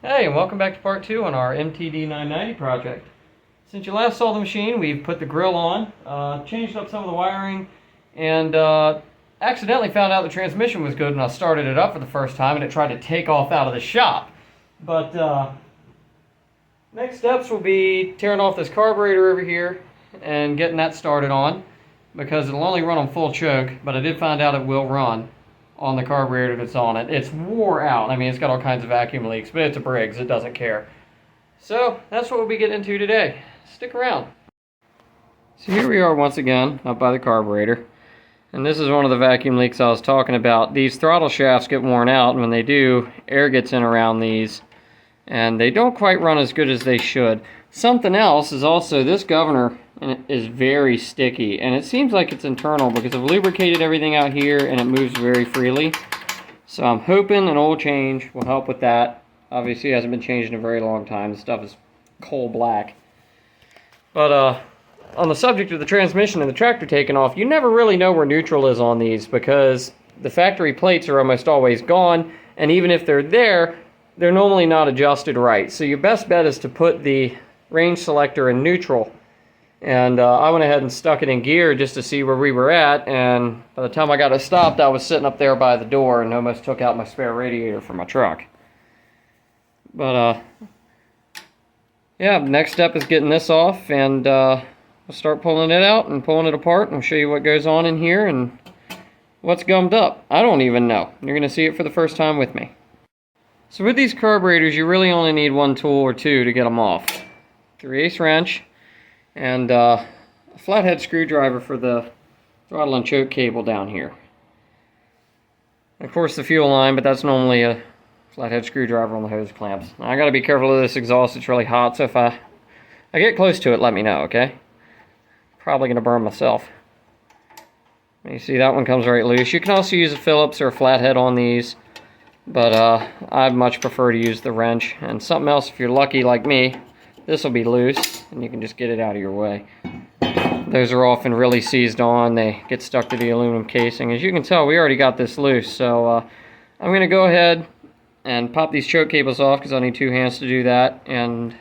Hey, and welcome back to part 2 on our MTD 990 project. Since you last saw the machine, we've put the grill on, changed up some of the wiring, and accidentally found out the transmission was good when I started it up for the first time and it tried to take off out of the shop. But next steps will be tearing off this carburetor over here and getting that started on, because it'll only run on full choke, but I did find out it will run on the carburetor that's on it. It's wore out. I mean, it's got all kinds of vacuum leaks, but it's a Briggs. It doesn't care. So that's what we'll be getting into today. Stick around. So here we are once again up by the carburetor. And this is one of the vacuum leaks I was talking about. These throttle shafts get worn out, and when they do, air gets in around these. And they don't quite run as good as they should. Something else is also this governor is very sticky, and it seems like it's internal because I've lubricated everything out here and it moves very freely. So I'm hoping an oil change will help with that. Obviously it hasn't been changed in a very long time. This stuff is coal black. But on the subject of the transmission and the tractor taking off, you never really know where neutral is on these because the factory plates are almost always gone, and even if they're there, they're normally not adjusted right. So your best bet is to put the range selector in neutral. And I went ahead and stuck it in gear just to see where we were at, and by the time I got it stopped, I was sitting up there by the door and almost took out my spare radiator for my truck. But yeah, next step is getting this off, and we'll start pulling it out and pulling it apart, and I'll show you what goes on in here and what's gummed up. I don't even know. You're going to see it for the first time with me. So with these carburetors, you really only need one tool or two to get them off. 3/8 wrench, and a flathead screwdriver for the throttle and choke cable down here. Of course the fuel line, but that's normally a flathead screwdriver on the hose clamps. Now, I gotta be careful of this exhaust, it's really hot, so if I get close to it, let me know, okay? Probably gonna burn myself. You see that one comes right loose. You can also use a Phillips or a flathead on these, but I'd much prefer to use the wrench. And something else, if you're lucky like me, this will be loose, and you can just get it out of your way. Those are often really seized on. They get stuck to the aluminum casing. As you can tell, we already got this loose, so I'm going to go ahead and pop these choke cables off because I need two hands to do that, and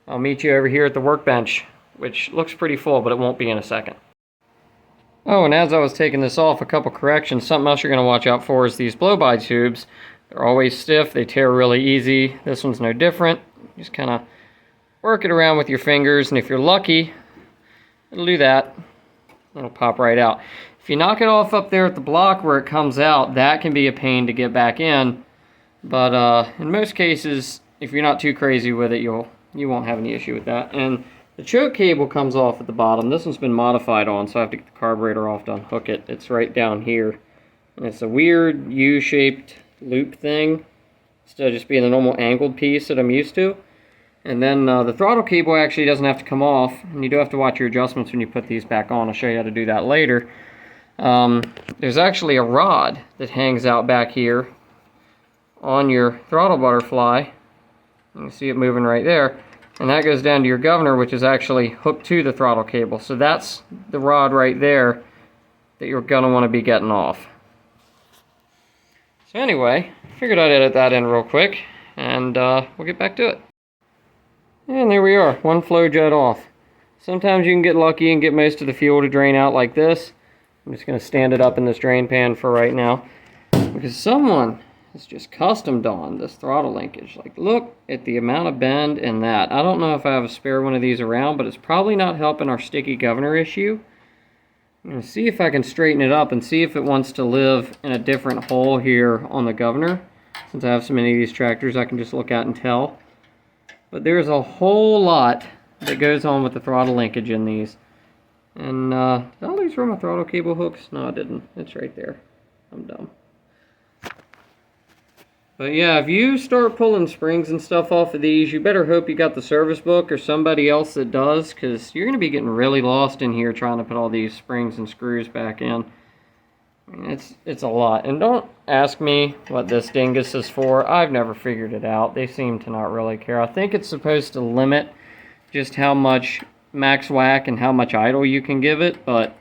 I'll meet you over here at the workbench, which looks pretty full, but it won't be in a second. Oh, and as I was taking this off, a couple corrections. Something else you're going to watch out for is these blow-by tubes. They're always stiff. They tear really easy. This one's no different. Just kind of work it around with your fingers, and if you're lucky, it'll do that. It'll pop right out. If you knock it off up there at the block where it comes out, that can be a pain to get back in. But in most cases, if you're not too crazy with it, you won't have any issue with that. And the choke cable comes off at the bottom. This one's been modified on, so I have to get the carburetor off to unhook it. It's right down here. And it's a weird U-shaped loop thing, instead of just being the normal angled piece that I'm used to. And then the throttle cable actually doesn't have to come off, and you do have to watch your adjustments when you put these back on. I'll show you how to do that later. There's actually a rod that hangs out back here on your throttle butterfly. You can see it moving right there. And that goes down to your governor, which is actually hooked to the throttle cable. So that's the rod right there that you're going to want to be getting off. So anyway, figured I'd edit that in real quick, and we'll get back to it. And there we are, one Flo-Jet off. Sometimes you can get lucky and get most of the fuel to drain out like this. I'm just going to stand it up in this drain pan for right now, because someone has just custom donned this throttle linkage. Like, look at the amount of bend in that. I don't know if I have a spare one of these around, but it's probably not helping our sticky governor issue. I'm going to see if I can straighten it up and see if it wants to live in a different hole here on the governor. Since I have so many of these tractors, I can just look at and tell. But there's a whole lot that goes on with the throttle linkage in these. And did I lose where my throttle cable hooks? No, I didn't. It's right there. I'm dumb. But yeah, if you start pulling springs and stuff off of these, you better hope you got the service book or somebody else that does, because you're going to be getting really lost in here trying to put all these springs and screws back in. I mean, it's a lot. And don't ask me what this dingus is for. I've never figured it out. They seem to not really care. I think it's supposed to limit just how much max whack and how much idle you can give it, but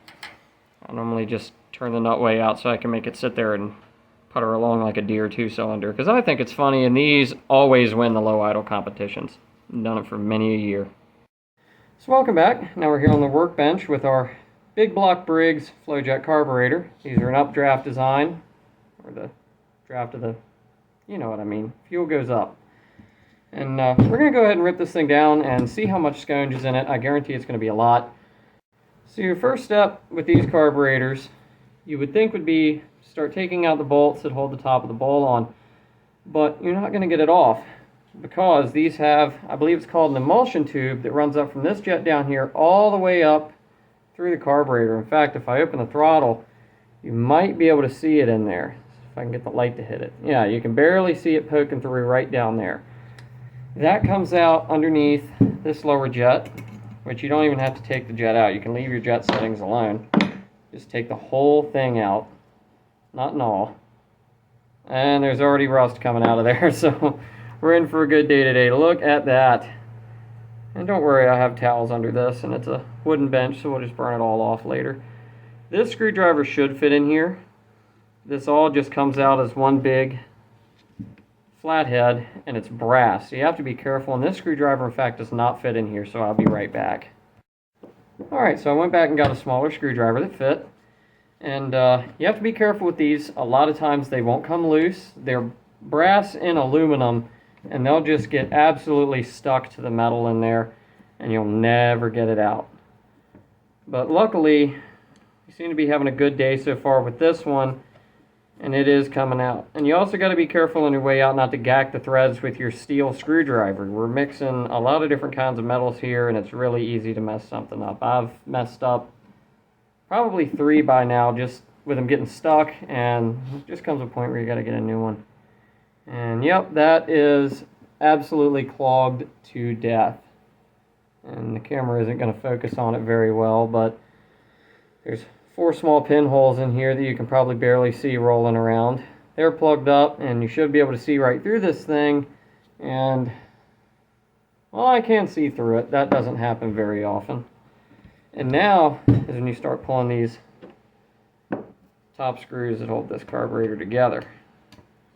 I normally just turn the nut way out so I can make it sit there and putter along like a deer 2-cylinder, because I think it's funny, and these always win the low idle competitions. I've done it for many a year. So welcome back. Now we're here on the workbench with our big block Briggs Flo-Jet carburetor. These are an updraft design, or the draft of the, you know what I mean, fuel goes up. And we're going to go ahead and rip this thing down and see how much sconge is in it. I guarantee it's going to be a lot. So your first step with these carburetors, you would think would be start taking out the bolts that hold the top of the bowl on. But you're not going to get it off, because these have, I believe it's called an emulsion tube, that runs up from this jet down here all the way up through the carburetor. In fact, if I open the throttle, you might be able to see it in there. If I can get the light to hit it. Yeah, you can barely see it poking through right down there. That comes out underneath this lower jet, which you don't even have to take the jet out. You can leave your jet settings alone. Just take the whole thing out, not in all. And there's already rust coming out of there, so we're in for a good day today. Look at that. And don't worry, I have towels under this, and it's a wooden bench, so we'll just burn it all off later. This screwdriver should fit in here. This all just comes out as one big flathead, and it's brass, so you have to be careful. And this screwdriver, in fact, does not fit in here, so I'll be right back. Alright, so I went back and got a smaller screwdriver that fit. And you have to be careful with these. A lot of times they won't come loose. They're brass and aluminum, and they'll just get absolutely stuck to the metal in there, and you'll never get it out. But luckily, we seem to be having a good day so far with this one, and it is coming out. And you also got to be careful on your way out not to gack the threads with your steel screwdriver. We're mixing a lot of different kinds of metals here, and it's really easy to mess something up. I've messed up probably 3 by now, just with them getting stuck, and it just comes a point where you got to get a new one. And yep, that is absolutely clogged to death. And the camera isn't going to focus on it very well, but there's 4 small pinholes in here that you can probably barely see rolling around. They're plugged up, and you should be able to see right through this thing. And, well, I can see through it. That doesn't happen very often. And now is when you start pulling these top screws that hold this carburetor together.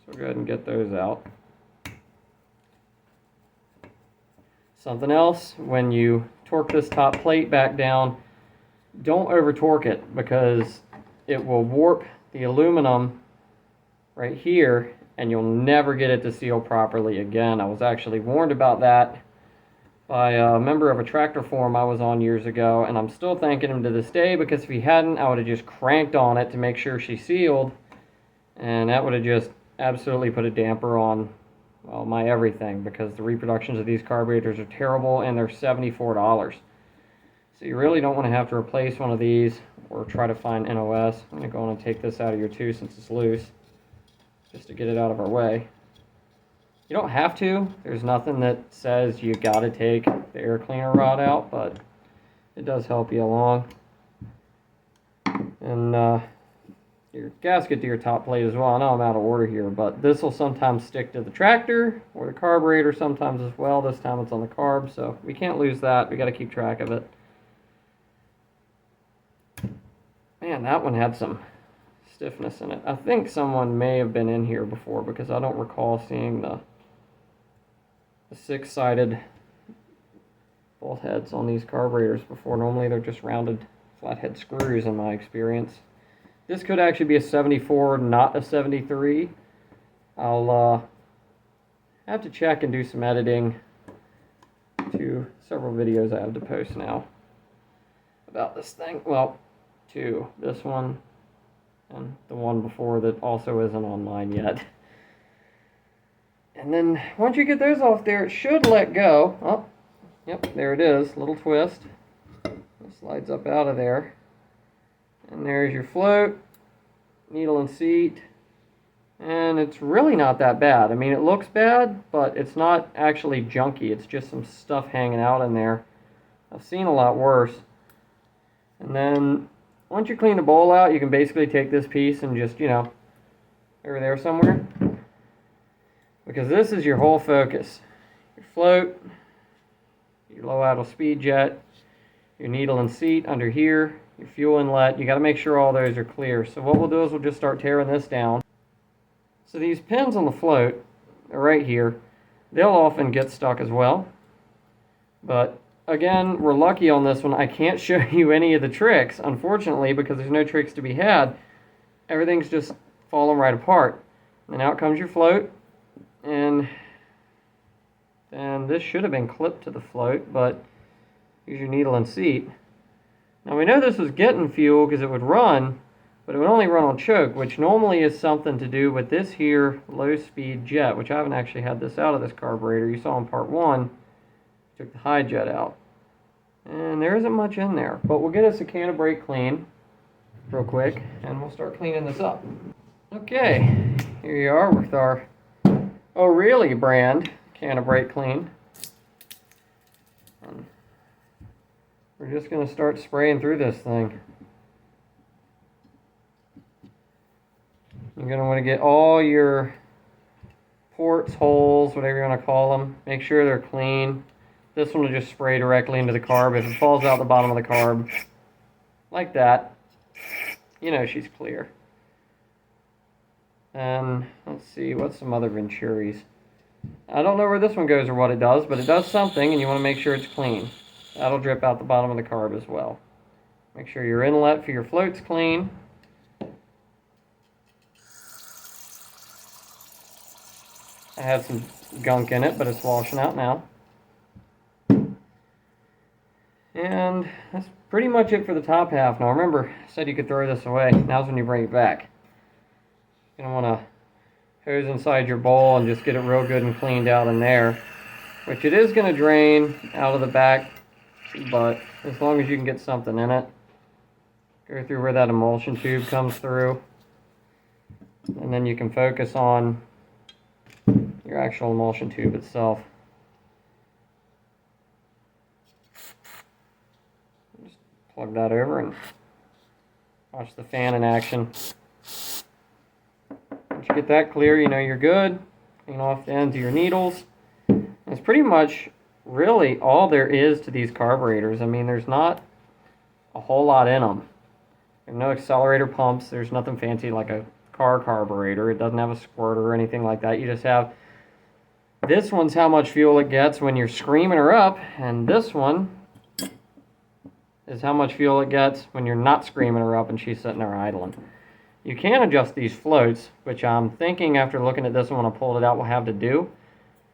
So go ahead and get those out. Something else, when you torque this top plate back down, don't over torque it, because it will warp the aluminum right here, and you'll never get it to seal properly again. I was actually warned about that by a member of a tractor forum I was on years ago, and I'm still thanking him to this day, because if he hadn't, I would have just cranked on it to make sure she sealed, and that would have just absolutely put a damper on, well, my everything, because the reproductions of these carburetors are terrible, and they're $74. So you really don't want to have to replace one of these or try to find NOS. I'm going to go on and take this out of here too, since it's loose, just to get it out of our way. You don't have to. There's nothing that says you got to take the air cleaner rod out, but it does help you along. And your gasket to your top plate as well. I know I'm out of order here, but this will sometimes stick to the tractor or the carburetor sometimes as well. This time it's on the carb, so we can't lose that. We got to keep track of it. Man, that one had some stiffness in it. I think someone may have been in here before, because I don't recall seeing the 6-sided bolt heads on these carburetors before. Normally they're just rounded flathead screws in my experience. This could actually be a 74, not a 73. I'll have to check and do some editing to several videos I have to post now about this thing. Well, 2. This one and the one before that also isn't on mine yet. And then once you get those off there, it should let go. Oh, yep, there it is. Little twist. It slides up out of there. And there's your float, needle and seat. And it's really not that bad. I mean, it looks bad, but it's not actually junky. It's just some stuff hanging out in there. I've seen a lot worse. And then once you clean the bowl out, you can basically take this piece and just, you know, over there somewhere. Because this is your whole focus. Your float, your low idle speed jet, your needle and seat under here, your fuel inlet. You got to make sure all those are clear. So what we'll do is we'll just start tearing this down. So these pins on the float are right here. They'll often get stuck as well. But again, we're lucky on this one. I can't show you any of the tricks, unfortunately, because there's no tricks to be had. Everything's just falling right apart. And out comes your float. And this should have been clipped to the float, but here's your needle and seat. Now we know this was getting fuel because it would run, but it would only run on choke, which normally is something to do with this here low-speed jet, which I haven't actually had this out of this carburetor. You saw in part 1, took the high jet out. And there isn't much in there, but we'll get us a can of brake clean real quick, and we'll start cleaning this up. Okay, here you are with our Oh Really brand can of brake clean. And we're just going to start spraying through this thing. You're going to want to get all your ports, holes, whatever you want to call them. Make sure they're clean. This one will just spray directly into the carb. If it falls out the bottom of the carb, like that, you know she's clear. And let's see, what's some other Venturis? I don't know where this one goes or what it does, but it does something, and you want to make sure it's clean. That'll drip out the bottom of the carb as well. Make sure your inlet for your float's clean. I had some gunk in it, but it's washing out now. And that's pretty much it for the top half. Now remember, I said you could throw this away. Now's when you bring it back. You're going to want to hose inside your bowl and just get it real good and cleaned out in there. Which it is going to drain out of the back, but as long as you can get something in it. Go through where that emulsion tube comes through. And then you can focus on your actual emulsion tube itself. Just plug that over and watch the fan in action. Once you get that clear, you know you're good. Clean off the ends of your needles. That's pretty much really all there is to these carburetors. I mean, there's not a whole lot in them. There's no accelerator pumps. There's nothing fancy like a car carburetor. It doesn't have a squirter or anything like that. You just have, this one's how much fuel it gets when you're screaming her up, and this one is how much fuel it gets when you're not screaming her up and she's sitting there idling. You can adjust these floats, which I'm thinking after looking at this one when I pulled it out we'll have to do,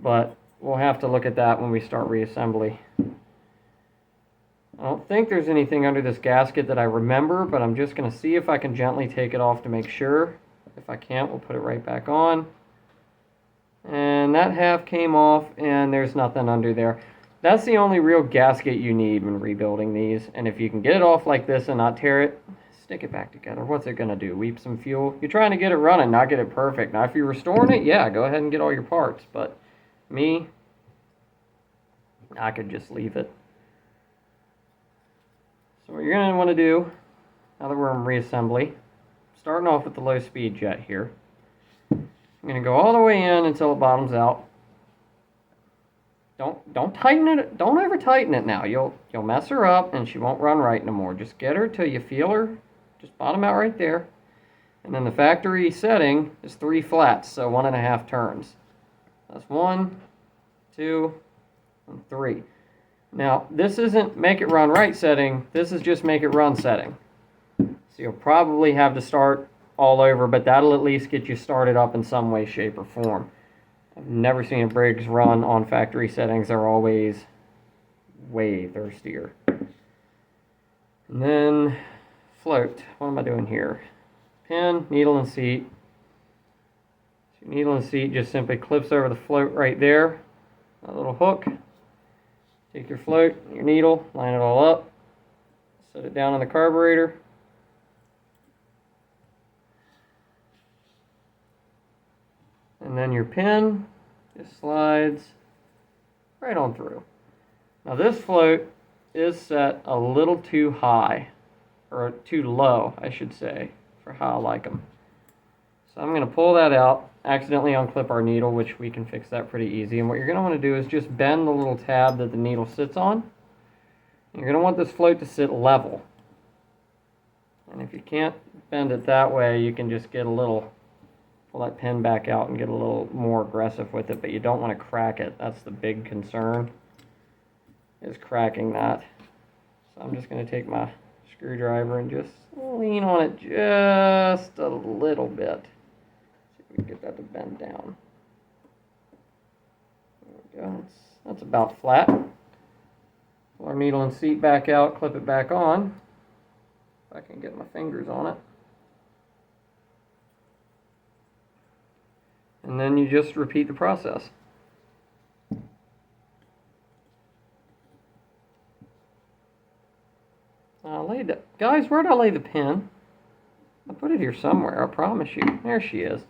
but we'll have to look at that when we start reassembly. I don't think there's anything under this gasket that I remember, but I'm just going to see if I can gently take it off to make sure. If I can't, we'll put it right back on. And that half came off, and there's nothing under there. That's the only real gasket you need when rebuilding these. And if you can get it off like this and not tear it, stick it back together. What's it going to do? Weep some fuel? You're trying to get it running, not get it perfect. Now, if you're restoring it, yeah, go ahead and get all your parts. But me, I could just leave it. So what you're going to want to do, now that we're in reassembly, starting off with the low speed jet here. I'm going to go all the way in until it bottoms out. Don't tighten it. Don't ever tighten it now. You'll mess her up and she won't run right no more. Just get her till you feel her. Just bottom out right there. And then the factory setting is 3 flats, so 1.5 turns. That's 1, 2, and 3. Now, this isn't make it run right setting. This is just make it run setting. So you'll probably have to start all over, but that'll at least get you started up in some way, shape, or form. I've never seen a Briggs run on factory settings. They're always way thirstier. And then float. What am I doing here? Pin, needle, and seat. So your needle and seat just simply clips over the float right there. A little hook. Take your float, your needle, line it all up. Set it down on the carburetor. And then your pin just slides right on through. Now this float is set a little too high, or too low, I should say, for how I like them. So I'm going to pull that out, accidentally unclip our needle, which we can fix that pretty easy. And what you're going to want to do is just bend the little tab that the needle sits on. You're going to want this float to sit level. And if you can't bend it that way, you can just get a little pull that pin back out and get a little more aggressive with it, but you don't want to crack it. That's the big concern, is cracking that. So I'm just going to take my screwdriver and just lean on it just a little bit. See if we can get that to bend down. There we go. That's about flat. Pull our needle and seat back out, clip it back on. If I can get my fingers on it. And then you just repeat the process. Guys, where'd I lay the pin? I put it here somewhere, I promise you. There she is,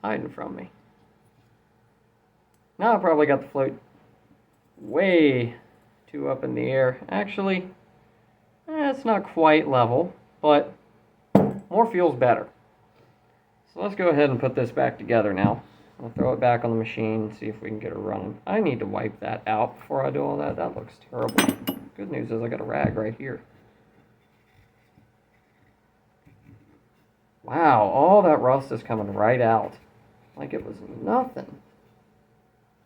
hiding from me. Now I probably got the float way too up in the air. Actually, it's not quite level, but more fuel's better. So let's go ahead and put this back together now. I'll throw it back on the machine and see if we can get her running. I need to wipe that out before I do all that. That looks terrible. Good news is I got a rag right here. Wow, all that rust is coming right out. Like it was nothing.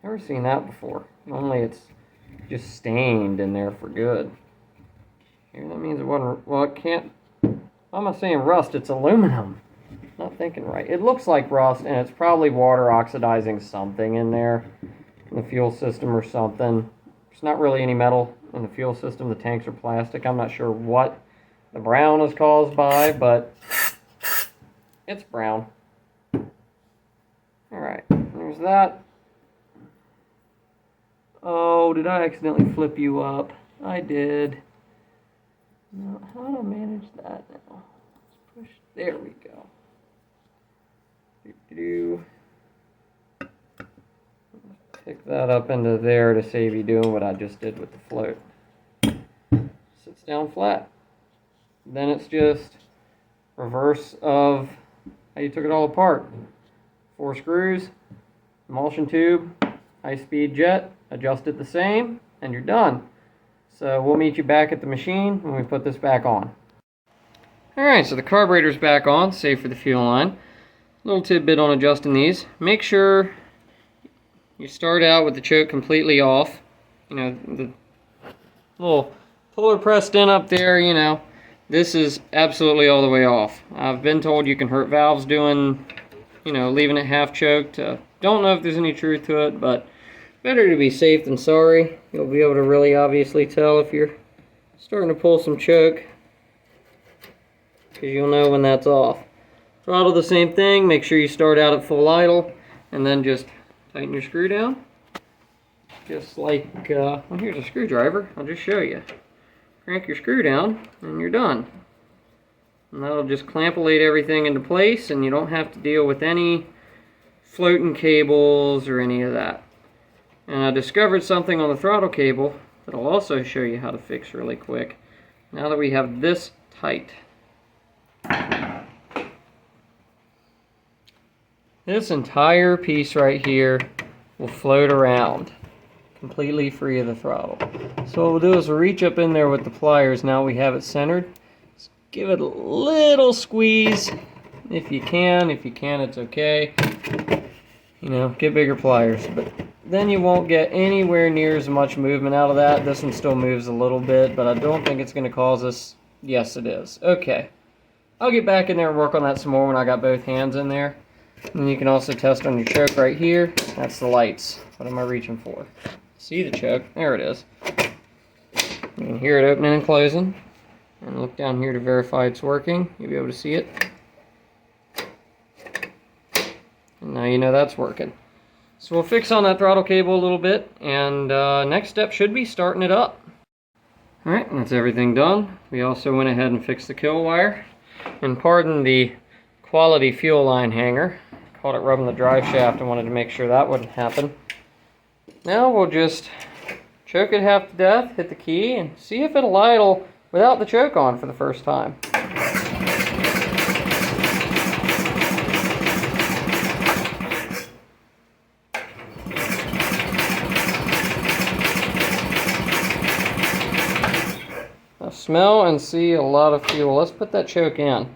Never seen that before. Normally it's just stained in there for good. Here, that means it wasn't, well, it can't, why am I saying rust? It's aluminum. Not thinking right. It looks like rust, and it's probably water oxidizing something in there, in the fuel system or something. There's not really any metal in the fuel system. The tanks are plastic. I'm not sure what the brown is caused by, but it's brown. Alright, there's that. Oh, did I accidentally flip you up? I did. Now, how do I manage that now? Let's push, there we go. Pick that up into there to save you doing what I just did with the float. Sits down flat. Then it's just reverse of how you took it all apart. 4 screws, emulsion tube, high-speed jet, adjust it the same, and you're done. So we'll meet you back at the machine when we put this back on. Alright, so the carburetor's back on, save for the fuel line. Little tidbit on adjusting these. Make sure you start out with the choke completely off. You know, the little puller pressed in up there, you know, this is absolutely all the way off. I've been told you can hurt valves doing, you know, leaving it half choked. Don't know if there's any truth to it, but better to be safe than sorry. You'll be able to really obviously tell if you're starting to pull some choke, because you'll know when that's off. Throttle the same thing. Make sure you start out at full idle, and then just tighten your screw down. Just like, well, here's a screwdriver. I'll just show you. Crank your screw down, and you're done. And that'll just clampolate everything into place, and you don't have to deal with any floating cables or any of that. And I discovered something on the throttle cable that I'll also show you how to fix really quick. Now that we have this tight. This entire piece right here will float around completely free of the throttle. So what we'll do is we'll reach up in there with the pliers. Now we have it centered. Just give it a little squeeze if you can. If you can, it's okay. You know, get bigger pliers. But then you won't get anywhere near as much movement out of that. This one still moves a little bit, but I don't think it's going to cause us. Yes, it is. Okay. I'll get back in there and work on that some more when I got both hands in there. And you can also test on your choke right here. That's the lights. What am I reaching for? See the choke? There it is. You can hear it opening and closing. And look down here to verify it's working. You'll be able to see it. And now you know that's working. So we'll fix on that throttle cable a little bit. And next step should be starting it up. Alright, that's everything done. We also went ahead and fixed the kill wire. And pardon the quality fuel line hanger. Caught it rubbing the drive shaft and wanted to make sure that wouldn't happen. Now we'll just choke it half to death, hit the key, and see if it'll idle without the choke on for the first time. Now smell and see a lot of fuel. Let's put that choke in.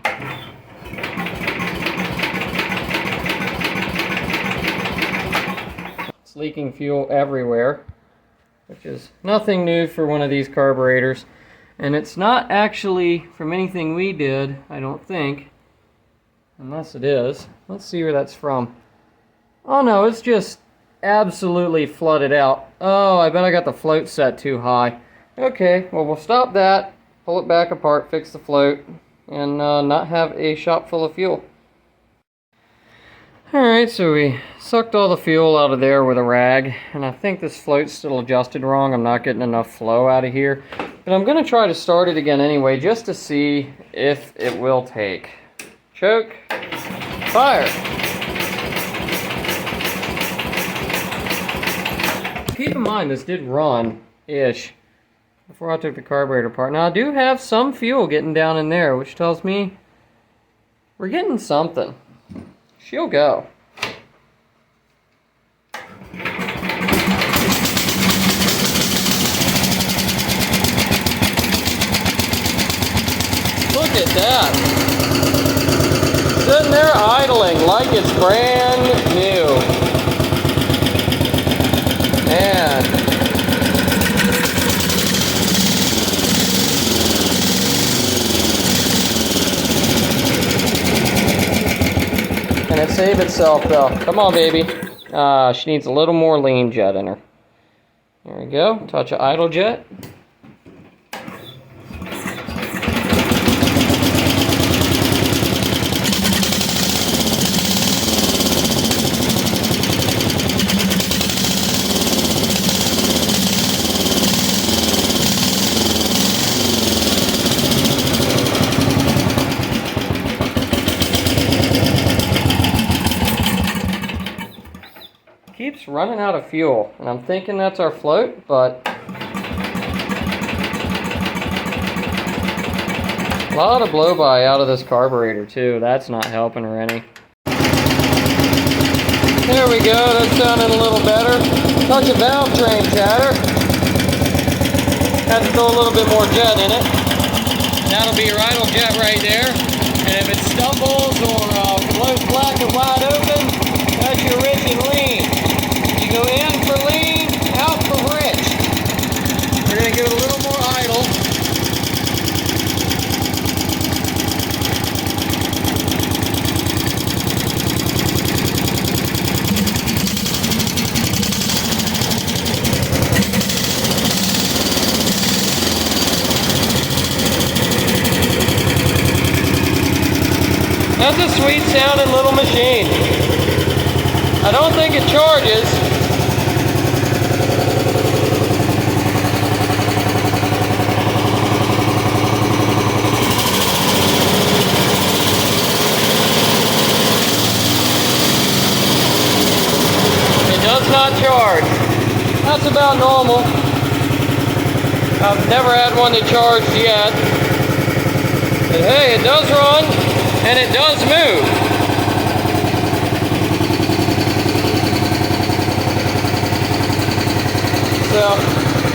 leaking fuel everywhere, which is nothing new for one of these carburetors. And it's not actually from anything we did, I don't think. Unless it is. Let's see where that's from. Oh no, it's just absolutely flooded out. Oh, I bet I got the float set too high. Okay, well we'll stop that, pull it back apart, fix the float, and not have a shop full of fuel. Alright, so we sucked all the fuel out of there with a rag, and I think this float's still adjusted wrong. I'm not getting enough flow out of here. But I'm going to try to start it again anyway, just to see if it will take. Choke. Fire. Keep in mind, this did run-ish before I took the carburetor apart. Now, I do have some fuel getting down in there, which tells me we're getting something. She'll go. Look at that. Sitting there idling like it's brand new. Man. Can it save itself though? Come on, baby. She needs a little more lean jet in her. There we go. Touch of idle jet. Keeps running out of fuel, and I'm thinking that's our float, but a lot of blow-by out of this carburetor too. That's not helping her any. There we go, that's sounding a little better. Touch of valve train chatter. Had to throw a little bit more jet in it. That'll be your idle jet right there. And if it stumbles or floats black and wide open, that's your rich and lean. Go in for lean, out for rich. We're going to give it a little more idle. That's a sweet sounding little machine. I don't think it charges. Does not charge. That's about normal. I've never had one that charged yet. But hey, it does run and it does move. So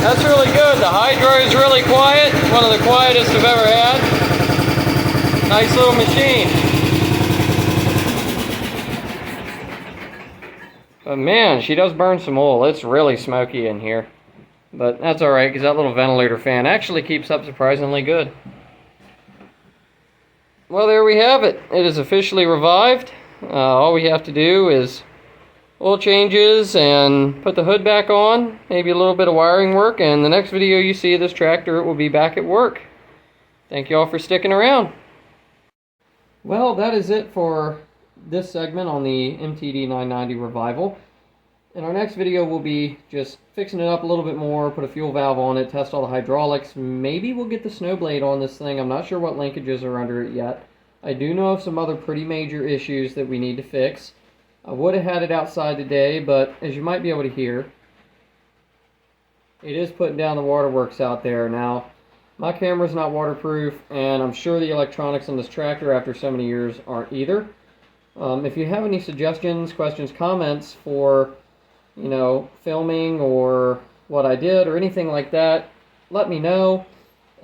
that's really good. The hydro is really quiet. One of the quietest I've ever had. Nice little machine. But man, she does burn some oil. It's really smoky in here. But that's alright, because that little ventilator fan actually keeps up surprisingly good. Well, there we have it. It is officially revived. All we have to do is oil changes and put the hood back on. Maybe a little bit of wiring work. And the next video you see of this tractor, it will be back at work. Thank you all for sticking around. Well, that is it for this segment on the MTD 990 revival. In our next video we'll be just fixing it up a little bit more, put a fuel valve on it, test all the hydraulics. Maybe we'll get the snow blade on this thing. I'm not sure what linkages are under it yet. I do know of some other pretty major issues that we need to fix. I would have had it outside today, but as you might be able to hear, it is putting down the waterworks out there. Now, my camera's not waterproof, and I'm sure the electronics on this tractor after so many years aren't either. If you have any suggestions, questions, comments for, filming or what I did or anything like that, let me know.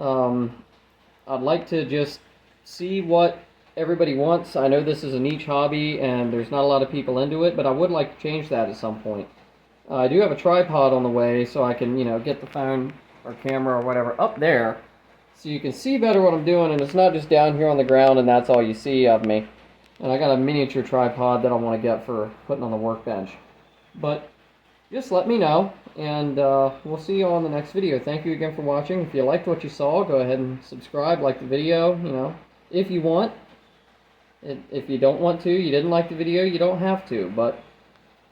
I'd like to just see what everybody wants. I know this is a niche hobby and there's not a lot of people into it, but I would like to change that at some point. I do have a tripod on the way so I can, get the phone or camera or whatever up there so you can see better what I'm doing, and it's not just down here on the ground and that's all you see of me. And I got a miniature tripod that I want to get for putting on the workbench. But just let me know, and we'll see you on the next video. Thank you again for watching. If you liked what you saw, go ahead and subscribe, like the video, if you want. If you don't want to, you didn't like the video, you don't have to. But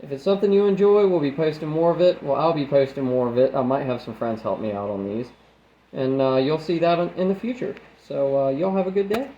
if it's something you enjoy, we'll be posting more of it. Well, I'll be posting more of it. I might have some friends help me out on these. And you'll see that in the future. So y'all have a good day.